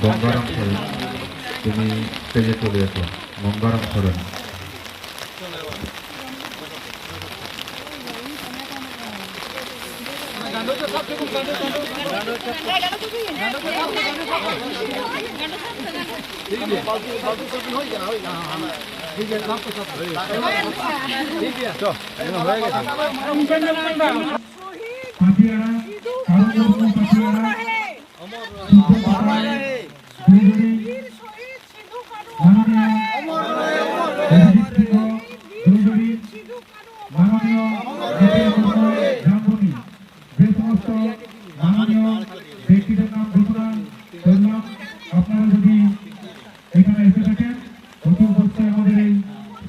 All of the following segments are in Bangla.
গঙ্গারাম সরেন, তুমি স্টেজে চলে এসো। গঙ্গারাম সরেন। আপনারা যদি এখানে এসে থাকেন অতি অবশ্যই আমাদের এই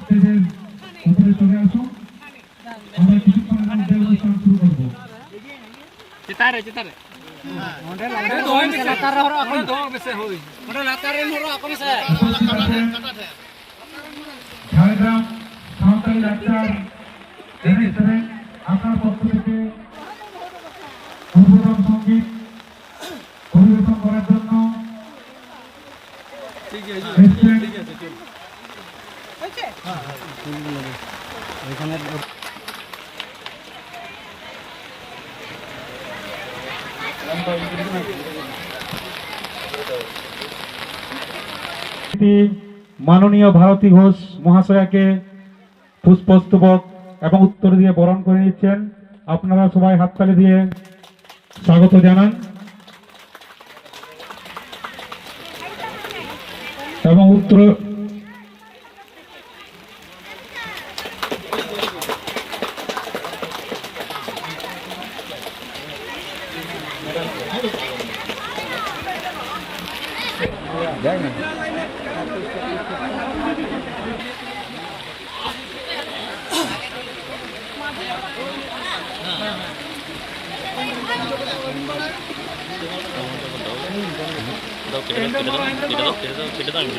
স্টেজের উপরে চলে আসুন। আমরা কিছুক্ষণের মধ্যে অনুষ্ঠান শুরু করবো। ঝাড়গ্রাম সাঁওতালি ডাক্তার আপনার পক্ষ থেকে উদ্বোধন সঙ্গীত পরিবেশন করার জন্য মাননীয় ভারতী ঘোষ মহাশয়াকে পুষ্পস্তবক এবং উত্তর দিয়ে বরণ করে নিচ্ছেন। আপনারা সবাই হাততালি দিয়ে স্বাগত জানান এবং উত্তর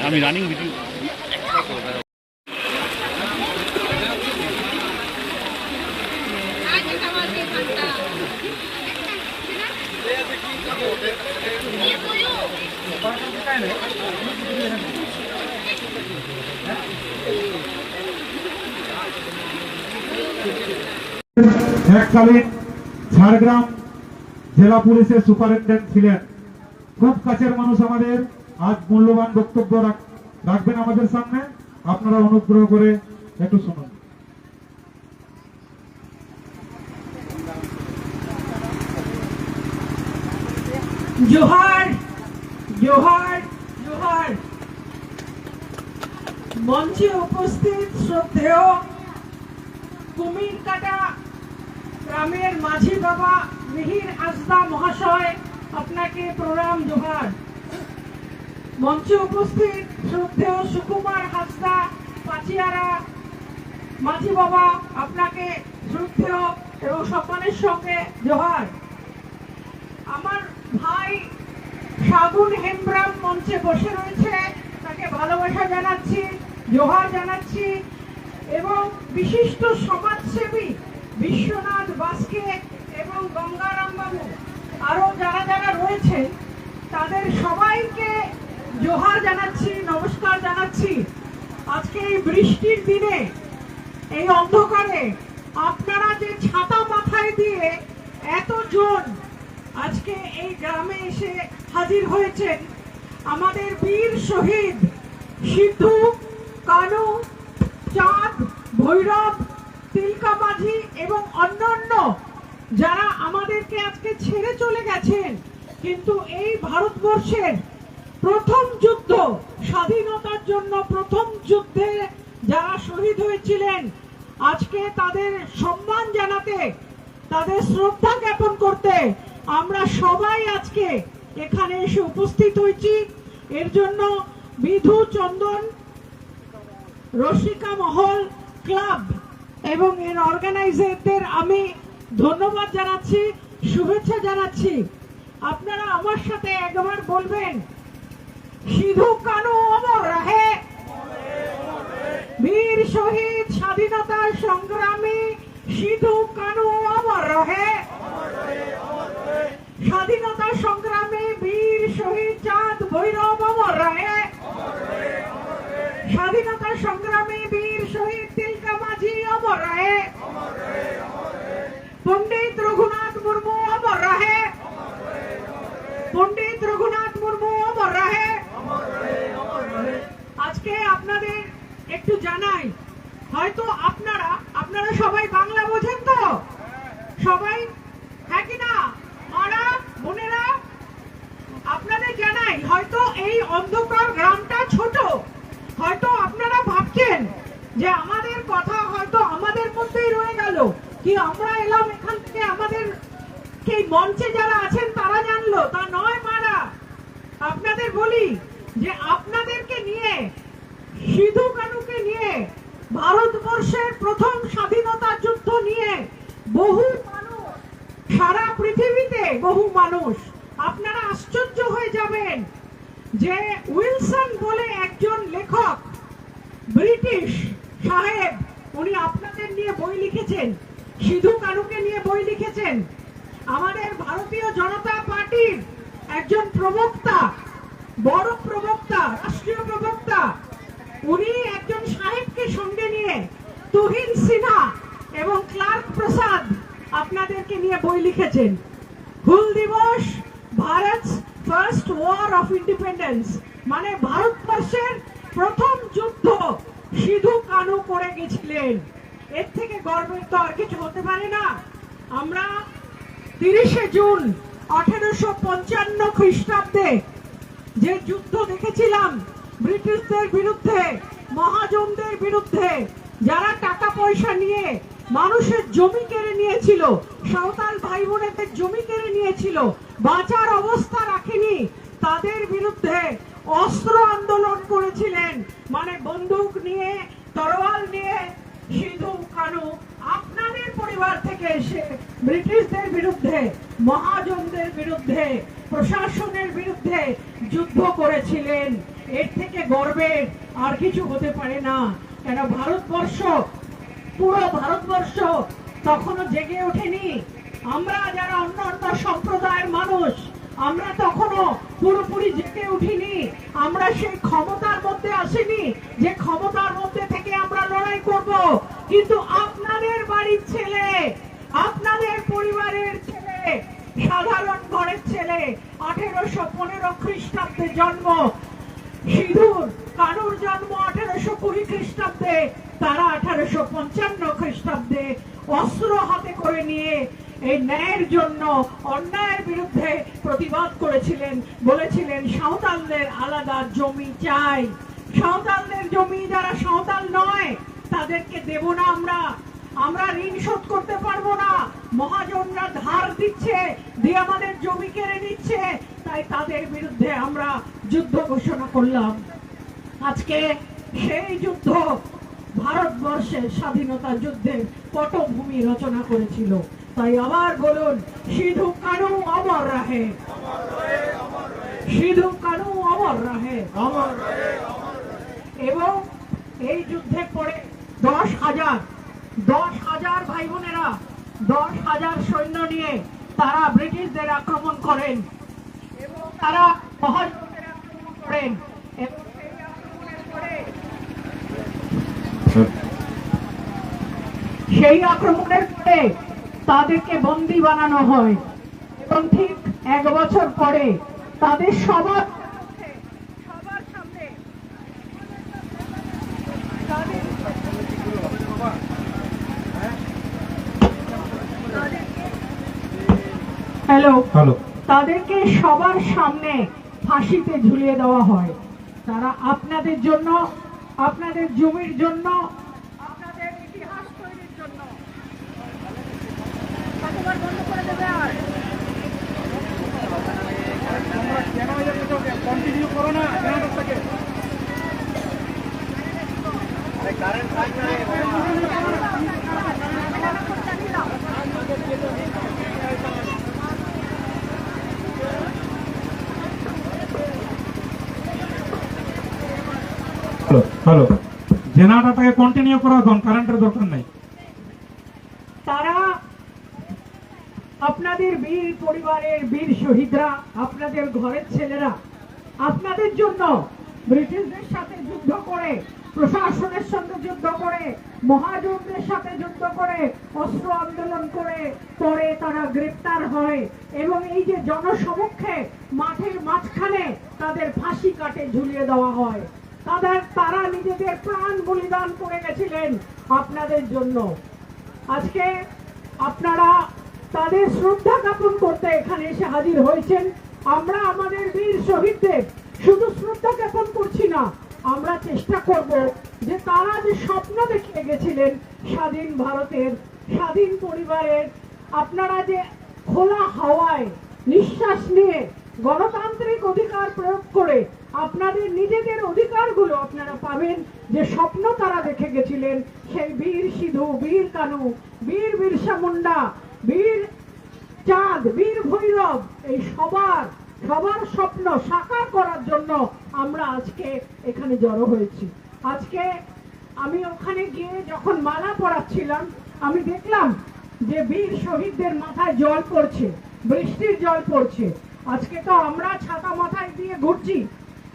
আমি রানিং ভিডিও এককালীন ঝাড়গ্রাম জেলা পুলিশের সুপারিনটেন্ডেন্ট ছিলেন। খুব কাছের মানুষ আমাদের। আজ মূল্যবান বক্তব্য রাখবেন আমাদের সামনে। আপনারা অনুগ্রহ করে একটু শুনুন। জোহার জোহার জোহার। মঞ্চে উপস্থিত শ্রদ্ধেয় কুমিরকাটা গ্রামের মাঝি বাবা মিহির হাসদা মহাশয়, আপনাকে প্রণাম জোহার। মঞ্চে উপস্থিত শ্রদ্ধেয় সুকুমার হাসদা পাচিয়ারা মাঝি বাবা, আপনাকে শ্রদ্ধেয় এবং সম্মানের সঙ্গে জোহার। আমার ভাই সাগুন হেমব্রাম মঞ্চে বসে রয়েছে, তাকে ভালোবাসা জানাচ্ছি, জোহার জানাচ্ছি। এবং বিশিষ্ট সমাজসেবী বিশ্বনাথ বাস্কে এবং গঙ্গারাম বাবু, আরো যারা যারা রয়েছেন তাদের সবাইকে জোহার জানাচ্ছি, নমস্কার জানাচ্ছি। আজকে এই বৃষ্টির দিনে, এই অন্ধকারে আপনারা যে ছাতা মাথায় দিয়ে এতজন আজকে এই গ্রামে এসে হাজির হয়েছেন, আমাদের বীর শহীদ সিদ্ধু, কানু, চাঁদ, ভৈরব, তিলকা মাঝি এবং অন্যান্য যারা আমাদেরকে আজকে ছেড়ে চলে গেছেন, কিন্তু এই ভারতবর্ষের প্রথম যুদ্ধ, স্বাধীনতার জন্য প্রথম যুদ্ধে যারা শহীদ হয়েছিলেন, আজকে তাদের সম্মান জানাতে, তাদের শ্রদ্ধা জ্ঞাপন করতে আমরা সবাই আজকে এখানে এসে উপস্থিত হয়েছি। এর জন্য বিধু চন্দন রসিকা মহল ক্লাব এবং এর অর্গানাইজারদের আমি ধন্যবাদ জানাচ্ছি, শুভেচ্ছা জানাচ্ছি। আপনারা আমার সাথে একবার বলবেন, সিধু কানু অমর রহে, বীর শহীদ স্বাধীনতা সংগ্রামী সিধু কানু অমর রহে, স্বাধীনতা সংগ্রামী ভৈরব অমর রহে, স্বাধীনতা সংগ্রামী বীর শহীদ তিলকা মাঝি অমর রহে, পণ্ডিত রঘুনাথ মুর্মু অমর রহে, পণ্ডিত রঘুনাথ মুর্মু অমর রহে। আজকে আপনাদের একটু জানাই, হয়তো আপনারা সবাই বাংলা বোঝেন তো? সবাই, হ্যাঁ কি না মারা বোনেরা? আপনাদের জানাই, হয়তো এই অন্ধকার গ্রামটা ছোট, হয়তো আপনারা ভাবছেন যে আমাদের কথা হয়তো আমাদের মধ্যেই রয়ে গেল, কি আমরা এলাম এখান থেকে আমাদের এই মঞ্চে যারা আছেন তারা জানলো, তা নয় মারা। আপনাদের বলি যে আপনাদেরকে নিয়ে, সিধু কানুকে নিয়ে, ভারতবর্ষের প্রথম স্বাধীনতা যুদ্ধ নিয়ে বহু মানুষ, সারা পৃথিবীতে বহু মানুষ, আপনারা আশ্চর্য হয়ে যাবেন যে উইলসন বলে একজন লেখক, ব্রিটিশ সাহেব, উনি আপনাদের নিয়ে বই লিখেছেন, সিধু কানুকে নিয়ে বই লিখেছেন। আমাদের ভারতীয় জনতা পার্টির একজন প্রবক্তা, বড় প্রবক্তা, রাষ্ট্রীয় প্রবক্তা, উনি একজন সাহেবকে সঙ্গে নিয়ে, তুহিন সিনহা এবং ক্লার্ক প্রসাদ, আপনাদেরকে নিয়ে বই লিখেছেন। Hul Diwas, Bharat first war of independence, মানে ভারতবর্ষের প্রথম যুদ্ধ সিধু কানু করে গেছিলেন। এর থেকে গর্বের তো আর কিছু হতে পারে না। আমরা 30শে জুন 1855 খ্রিস্টাব্দে যে যুদ্ধ দেখেছিলাম ব্রিটিশদের বিরুদ্ধে, মহাজনদের বিরুদ্ধে, যারা টাকা পয়সা নিয়ে মানুষের জমি কেড়ে নিয়েছিল, সাঁওতাল ভাই বোনেদের জমি কেড়ে নিয়েছিল, বাঁচার অবস্থা রাখেনি, তাদের বিরুদ্ধে অস্ত্র আন্দোলন করেছিলেন, মানে বন্দুক নিয়ে, তরোয়াল নিয়ে সিধু কানু আপনাদের পরিবার থেকে এসে ব্রিটিশদের বিরুদ্ধে, মহাজনদের বিরুদ্ধে, প্রশাসনের বিরুদ্ধে যুদ্ধ করেছিলেন। এর থেকে গর্বের আর কিছু হতে পারে না। কেন ভারতবর্ষ, পুরো ভারতবর্ষ তখনও জেগে ওঠেনি। আমরা যারা অন্য অন্য সম্প্রদায়ের মানুষ, আমরা তখনও পুরোপুরি জেগে উঠিনি। আমরা সেই ক্ষমতার মধ্যে আসিনি যে ক্ষমতার মধ্যে থেকে আমরা লড়াই করব। কিন্তু আপনাদের বাড়ির ছেলে, আপনাদের পরিবারের ছেলে, সাধারণ ঘরের ছেলে, 1815 খ্রিস্টাব্দে জন্ম, সিধুর কানুর জন্ম 1820 খ্রিস্টাব্দে, তারা 1855 খ্রিস্টাব্দে অস্ত্র হাতে করে নিয়ে এই ন্যায়ের জন্য, অন্যায়ের বিরুদ্ধে প্রতিবাদ করেছিলেন, বলেছিলেন সাঁওতালদের আলাদা জমি চাই, সাঁওতালদের জমি যারা সাঁওতাল নয় তাদেরকে দেব না, আমরা ঋণ শোধ করতে পারবো না, মহাজনরা ধার দিচ্ছে, দিয়ে আমাদের জমি কেড়ে নিচ্ছে, তাই তাদের বিরুদ্ধে আমরা যুদ্ধ ঘোষণা করলাম। আজকে সেই যুদ্ধ ভারতবর্ষের স্বাধীনতা যুদ্ধের পটভূমি রচনা করেছিল। তাই আবার বলুন, সিধু কানু অমর রহে, সিধু কানু অমর রহে। এবং এই যুদ্ধে পড়ে 10,000 ভাই বোনেরা, 10,000 সৈন্য নিয়ে তারা ব্রিটিশদের আক্রমণ করেন এবং তারা মহাজনদের আক্রমণ করেন এবং সেই আক্রমণের পরে তাদেরকে বন্দী বানানো হয় এবং ঠিক 1 বছর পরে তাদের সবার সামনে তাদেরকে সবার সামনে ফাঁসিতে ঝুলিয়ে দেওয়া হয়। তারা আপনাদের জন্য, আপনাদের জমির জন্য, আপনাদের ইতিহাস তৈরির জন্য। কতবার বন্ধ করে দেবে? আর কন্টিনিউ করো না, কারেন্ট থাকবে। হ্যালো, জেনারেটরটাকে কন্টিনিউ করা, কারেন্টের দরকার নাই। তারা আপনাদের বীর পরিবারের বীর শহীদরা, আপনাদের ঘরের ছেলেরা আপনাদের জন্য ব্রিটিশদের সাথে যুদ্ধ করে, প্রশাসনের সঙ্গে যুদ্ধ করে, মহাজনদের সাথে যুদ্ধ করে, অস্ত্র আন্দোলন করে, পরে তারা গ্রেপ্তার হয় এবং এই যে জনসমক্ষে মাঠের মাঝখানে তাদের ফাঁসি কাটে ঝুলিয়ে দেওয়া হয়। তারা নিজেদের প্রাণ বলিদান করে গেছিলেন আপনাদের জন্য। আজকে আপনারা তাদের শ্রদ্ধা জ্ঞাপন করতে এখানে এসে হাজির হয়েছেন। আমরা আমাদের বীর শহীদদের শুধু শ্রদ্ধা জ্ঞাপন করছি না, আমরা চেষ্টা করব যে তারা যে স্বপ্ন দেখে গেছিলেন স্বাধীন ভারতের, স্বাধীন পরিবারের, আপনারা যে খোলা হাওয়ায় নিঃশ্বাস নিয়ে গণতান্ত্রিক অধিকার প্রয়োগ করে আপনাদের নিজেদের অধিকারগুলো আপনারা পাবেন, যে স্বপ্ন তারা দেখে গেছিলেন, সেই বীর সিধু, বীর কানু, বীর বিরসা মুন্ডা, বীর চাঁদ, বীর ভৈরব, এই সবার স্বপ্ন সাকার করার জন্য আমরা আজকে এখানে জড়ো হয়েছি। আজকে আমি ওখানে গিয়ে যখন মালা পরাচ্ছিলাম, আমি দেখলাম যে বীর শহীদদের মাথায় জল পড়ছে, বৃষ্টির জল পড়ছে। আজকে তো আমরা ছাতা মাথায় দিয়ে ঘুরছি,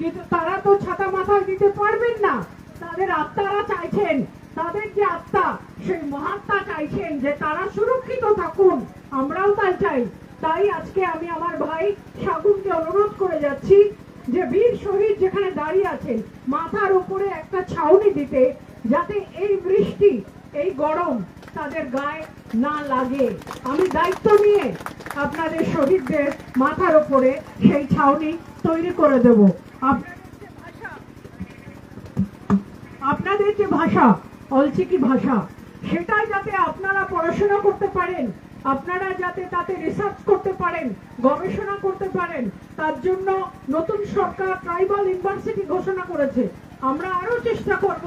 কিন্তু তারা তো ছাতা মাথায় দিতে পারবেন না। তাদের আত্মারা চাইছেন, তাদের যে আত্মা, সেই মহাত্মা চাইছেন যে তারা সুরক্ষিত থাকুন, আমরাও তাই চাই। তাই আজকে আমি আমার ভাই শাগুনকে অনুরোধ করে যাচ্ছি যে বীর শহীদ যেখানে দাঁড়িয়ে আছেন মাথার উপরে একটা ছাউনি দিতে, যাতে এই বৃষ্টি, এই গরম তাদের গায়ে না লাগে। আমি দায়িত্ব নিয়ে আপনাদের শহীদদের মাথার উপরে সেই ছাউনি তৈরি করে দেব। আপনাদের যে ভাষা, অলচিকি ভাষা, সেটাই যাতে আপনারা পড়াশোনা করতে পারেন, আপনারা যাতে তাতে রিসার্চ করতে পারেন, গবেষণা করতে পারেন, তার জন্য নতুন সরকার ট্রাইবাল ইউনিভার্সিটি ঘোষণা করেছে। আমরা আরো চেষ্টা করব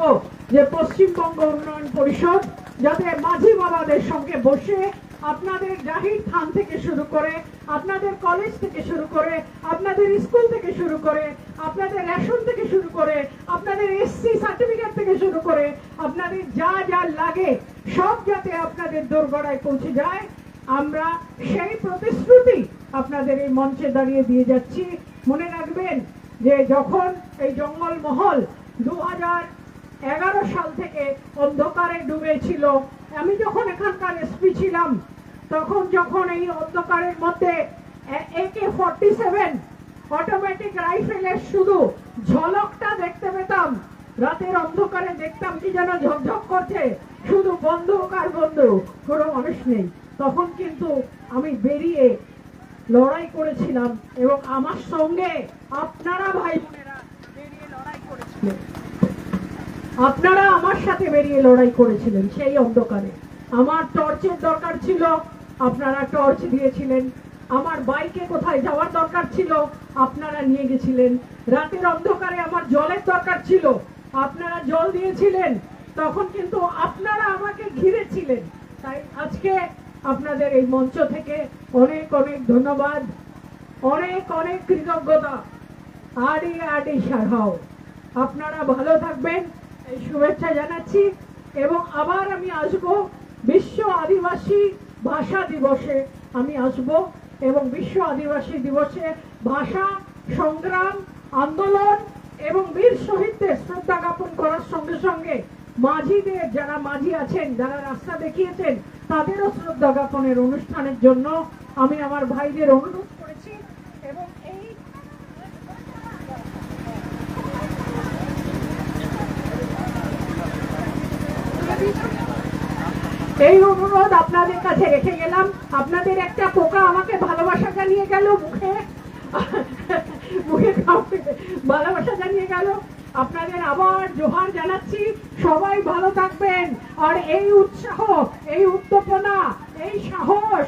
যে পশ্চিমবঙ্গ উন্নয়ন পরিষদ যাতে মাঝি বাবাদের সঙ্গে বসে আপনাদের জাহির খান থেকে শুরু করে, আপনাদের কলেজ থেকে শুরু করে, আপনাদের স্কুল থেকে শুরু করে, আপনাদের রেশন থেকে শুরু করে, আপনাদের এসসি সার্টিফিকেট থেকে শুরু করে, আপনাদের যা যা লাগে সব যাতে আপনাদের দোরগোড়ায় পৌঁছে যায়, আমরা সেই প্রতিশ্রুতি আপনাদের এই মঞ্চে দাঁড়িয়ে দিয়ে যাচ্ছি। মনে রাখবেন যে যখন এই জঙ্গলমহল 2011 সাল থেকে অন্ধকারে ডুবেছিল, আমি যখন এখানকার এসপি ছিলাম, তখন যখন এই অন্ধকারের মধ্যে AK-47 অটোমেটিক রাইফেলের শুধু ঝলকটা দেখতে পেতাম, রাতের অন্ধকারে দেখতাম কি যেন ঝকঝক করছে, শুধু বন্দুক আর বন্দুক, কোনো মানুষ নেই। তখন কিন্তু আমি বেরিয়ে লড়াই করেছিলাম এবং আমার সঙ্গে আপনারা ভাই বোনেরা বেরিয়ে লড়াই করেছিলেন। আপনারা আমার সাথে বেরিয়ে লড়াই করেছিলেন সেই অন্ধকারে। আমার টর্চের দরকার ছিল, আপনারা টর্চ দিয়েছিলেন। আমার বাইকে কোথায় যাওয়ার দরকার ছিল, আপনারা নিয়ে গেছিলেন। রাতের অন্ধকারে আমার জলের দরকার ছিল, আপনারা জল দিয়েছিলেন। তখন কিন্তু আপনারা আমাকে ঘিরেছিলেন। তাই আজকে আপনাদের এই মঞ্চ থেকে অনেক অনেক ধন্যবাদ, অনেক অনেক কৃতজ্ঞতা, আড়ি আড়ি সারাও। আপনারা ভালো থাকবেন, এই শুভেচ্ছা জানাচ্ছি। এবং আবার আমি আসব বিশ্ব আদিবাসী ভাষা দিবসে, আমি আসব এবং বিশ্ব আদিবাসী দিবসে ভাষা সংগ্রাম আন্দোলন এবং বীর শহীদদের শ্রদ্ধা জ্ঞাপন করার সঙ্গে সঙ্গে মাঝিদের, যারা মাঝি আছেন, যারা রাস্তা দেখিয়েছেন, তাদেরও শ্রদ্ধা জ্ঞাপনের অনুষ্ঠানের জন্য আমি আমার ভাইদের অনুরোধ করেছি। এবং এই অনুরোধ আপনাদের কাছে রেখে গেলাম। আপনাদের একটা পোকা আমাকে ভালোবাসা জানিয়ে গেল, মুখে ভালোবাসা জানিয়ে গেল। আপনাদের আবার জোহার জানাচ্ছি, সবাই ভালো থাকবেন। আর এই উৎসাহ, এই উদ্দীপনা, এই সাহস,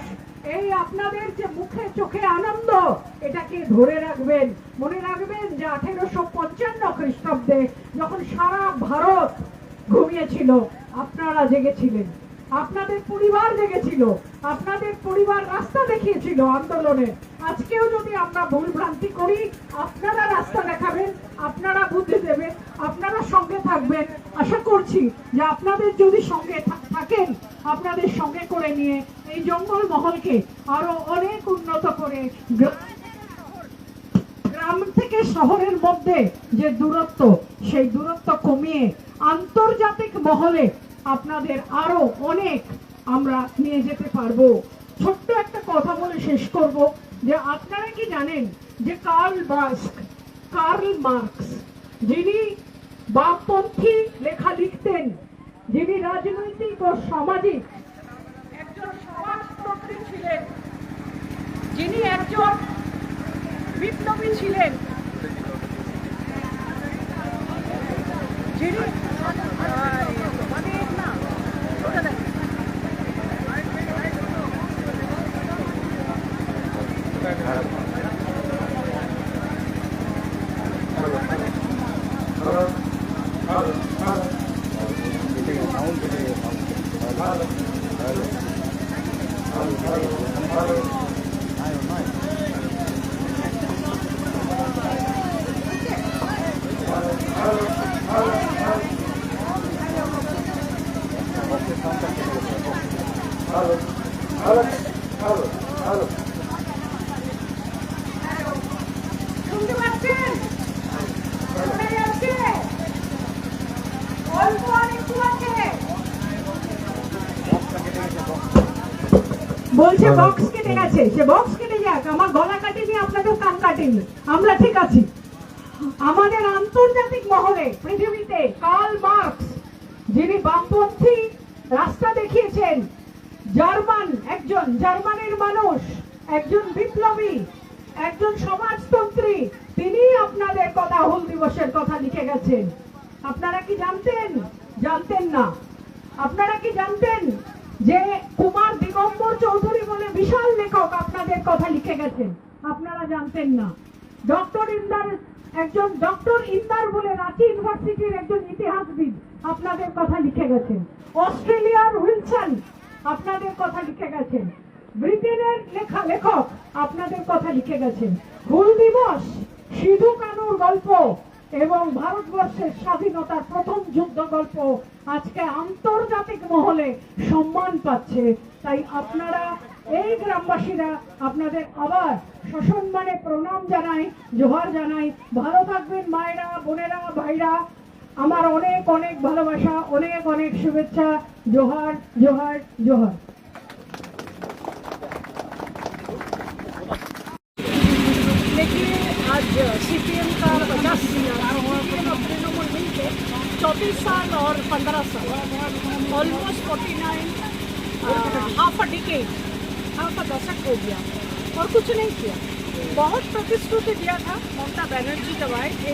এই আপনাদের যে মুখে চোখে আনন্দ, এটাকে ধরে রাখবেন। মনে রাখবেন যে 1855 খ্রিস্টাব্দে যখন সারা ভারত ঘুমিয়েছিল, আপনারা জেগেছিলেন, আপনাদের পরিবার জেগেছিল, আপনাদের পরিবার রাস্তা দেখিয়েছিল আন্দোলনে। আজকেও যদি আমরা ভুল ভ্রান্তি করি, আপনারা রাস্তা দেখাবেন, আপনারা বুদ্ধি দেবেন, আপনারা সঙ্গে থাকবেন। আশা করছি যে আপনাদের যদি সঙ্গে থাকেন, আপনাদের সঙ্গে করে নিয়ে এই জঙ্গলমহলকে আরো অনেক উন্নত করে গ্রাম থেকে থেকে শহরের মধ্যে যে দূরত্ব, সেই দূরত্ব কমিয়ে আন্তর্জাতিক মহলে আপনাদের আরো অনেক আমরা নিয়ে যেতে পারবো। ছোট্ট একটা কথা বলে শেষ করব, যে আপনারা কি জানেন যে কার্ল মার্কস, যিনি বামপন্থী লেখা লিখতেন, যিনি রাজনৈতিক ও সামাজিক একজন সমাজতন্ত্রী ছিলেন, যিনি একজন বিপ্লবী ছিলেন, যিনি শুনতে পাচ্ছেন? শোনা যাচ্ছে? অল্প আর একটু আছে। বলছে বক্স কেটে গেছে, সে বক্স কেটে যাক, আমার গলা কাটেনি, আপনাদের কান কাটেনি, আমরা ঠিক আছি। আমাদের আন্তর্জাতিক মহলে পৃথিবীতে কার্ল মার্কস, যিনি বামপন্থী রাস্তা দেখিয়েছেন, একজন জার্মানের মানুষ, একজন বিপ্লবী, একজন সমাজতন্ত্রী, তিনি আপনাদের কথা হুল দিবসের কথা লিখে গেছেন। আপনারা কি জানতেন? জানতেন না। আপনারা কি জানতেন যে কুমার দিগম্বর চৌধুরী বলে বিশাল লেখক আপনাদের কথা লিখে গেছেন? আপনারা জানতেন না। ডক্টর ইন্দার বলে রাঁচি ইউনিভার্সিটির একজন ইতিহাসবিদ আপনাদের কথা লিখে গেছেন। অস্ট্রেলিয়ার উইলসন আপনাদের কথা লিখে গেছেন। ব্রিটেনের লেখক আপনাদের কথা লিখে গেছেন। হুল দিবস সিধু কানুর গল্প এবং ভারতবর্ষের স্বাধীনতার প্রথম যুদ্ধ গল্প আজকে আন্তর্জাতিক মহলে সম্মান পাচ্ছে। তাই আপনারা, এই গ্রামবাসীরা আপনাদের আবার সসম্মানে প্রণাম জানাই, জোহার জানাই। ভালো থাকবেন মায়েরা, বোনেরা, ভাইরা। আমার অনেক অনেক ভালোবাসা, অনেক অনেক শুভেচ্ছা। জোহার জোহার জোহার। देखिए, आज सीपीएम का 50 तृणमूल मिलकर 34 साल और 15 साल, almost 49, half a decade, half a दशक हो गया और कुछ नहीं किया। बहुत प्रतिश्रुति दिया था। ममता बनर्जी जब आए थे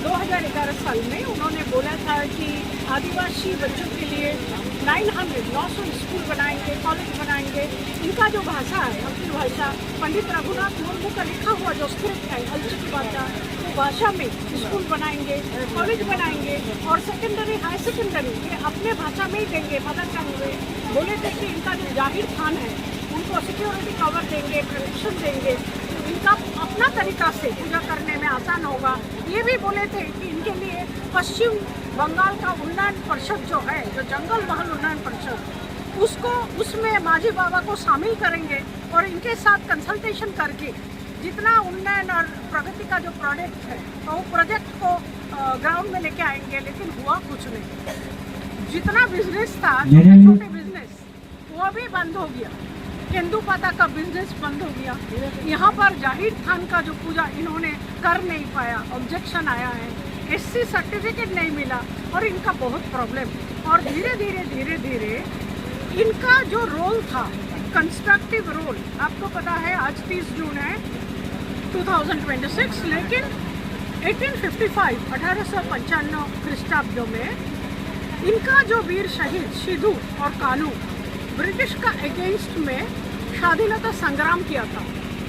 2011 साल में, उन्होंने बोला था कि आदिवासी बच्चों के लिए 900 स्कूल बनाएंगे, कॉलेज बनाएंगे। इनका जो भाषा है, अपनी भाषा, पंडित रघुनाथ मुर्मू का लिखा हुआ जो स्क्रिप्ट है, अलचिकी भाषा, वो भाषा में स्कूल बनाएंगे, कॉलेज बनाएंगे और सेकेंडरी, हाई सेकेंडरी ये अपने भाषा में ही देंगे, मदर टंग में। बोले थे कि इनका जो जाहिर खान है, उनको सिक्योरिटी कवर देंगे, प्रोटेक्शन देंगे, इनका अपना तरीका से पूजा करने में आसान होगा। ये भी बोले थे कि इनके लिए पश्चिम बंगाल का उन्नयन परिषद जो है, जो जंगल महल उन्नयन परिषद, उसमें माझी बाबा को शामिल करेंगे और इनके साथ कंसल्टेशन करके जितना उन्नयन और प्रगति का जो प्रोजेक्ट है, तो वो प्रोजेक्ट को ग्राउंड में लेके आएंगे। लेकिन हुआ कुछ नहीं। जितना बिजनेस था, छोटे छोटे बिजनेस, वो भी बंद हो गया। केंदुपाता का बिजनेस बंद हो गया। यहाँ पर जाहिर खान का जो पूजा इन्होंने कर नहीं पाया, ऑब्जेक्शन आया है, एससी सर्टिफिकेट नहीं मिला और इनका बहुत प्रॉब्लम। और धीरे धीरे इनका जो रोल था, कंस्ट्रक्टिव रोल, आपको पता है आज 30 जून है 2026, लेकिन 1855 ख्रीष्टाब्दों में इनका जो वीर शहीद सिद्धू और कानू ब्रिटिश का अगेंस्ट में स्वाधीनता संग्राम किया था।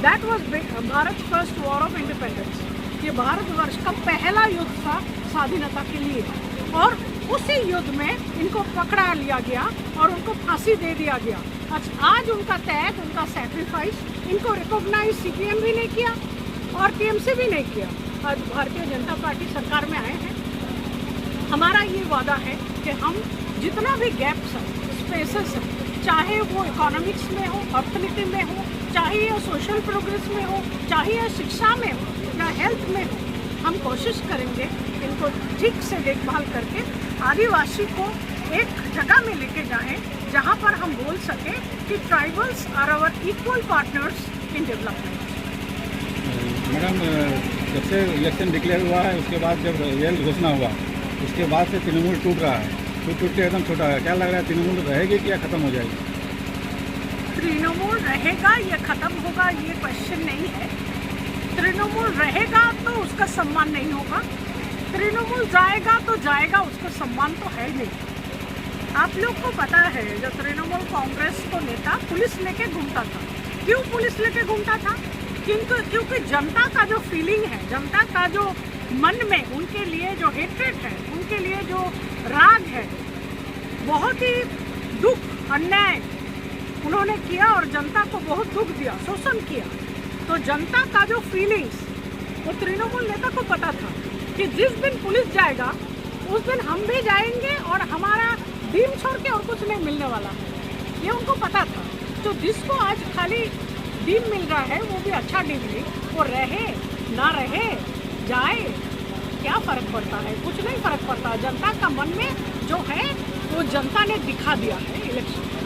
That was Bharat first war of independence. ये भारतवर्ष का पहला युद्ध था स्वाधीनता के लिए और उसी युद्ध में इनको पकड़ा लिया गया और उनको फांसी दे दिया गया। आज उनका त्याग, उनका सैक्रिफाइस, इनको रिकॉग्नाइज सीपीएम भी नहीं किया और टीएमसी भी नहीं किया। आज भारतीय जनता पार्टी सरकार में आए हैं। हमारा ये वादा है कि हम जितना भी गैप्स है, स्पेसेस है, चाहे वो इकोनॉमिक्स में हो, अर्थनीति में हो, चाहे ये सोशल प्रोग्रेस में हो, चाहे ये शिक्षा में हो, चाहे हेल्थ में हो, हम कोशिश करेंगे इनको ठीक से देखभाल करके आदिवासी को एक जगह में लेके जाएं जहां पर हम बोल सकें कि tribals are our equal partners in development. Madam, जब से इलेक्शन डिक्लेयर हुआ है उसके बाद जब रिजल्ट घोषणा हुआ उसके बाद से तृणमूल टूट रहा है, टूट के एकदम छोटा है। क्या लग रहा है, तृणमूल रहेगी कि या खत्म हो जाएगी? तृणमूल रहेगा या खत्म होगा ये क्वेश्चन नहीं है। तृणमूल रहेगा तो उसका सम्मान नहीं होगा, तृणमूल जाएगा तो जाएगा, उसका सम्मान तो है नहीं। आप लोग को पता है जब तृणमूल कांग्रेस को नेता पुलिस लेके घूमता था, क्यों पुलिस लेके घूमता था? क्योंकि जनता का जो फीलिंग है, जनता का जो मन में उनके लिए जो हेट्रेड है, उनके लिए जो राग है, बहुत ही दुख अन्याय उन्होंने किया और जनता को बहुत दुख दिया, शोषण किया। तो जनता का जो फीलिंग्स वो तृणमूल नेता को पता था कि जिस दिन पुलिस जाएगा उस दिन हम भी जाएंगे और हमारा डीम छोड़ के और कुछ नहीं मिलने वाला है, ये उनको पता था। तो जिसको आज खाली डीम मिल रहा है वो भी अच्छा डीम नहीं, वो रहे ना रहे जाए क्या फर्क पड़ता है? कुछ नहीं फर्क पड़ता। जनता का मन में जो है वो जनता ने दिखा दिया है इलेक्शन।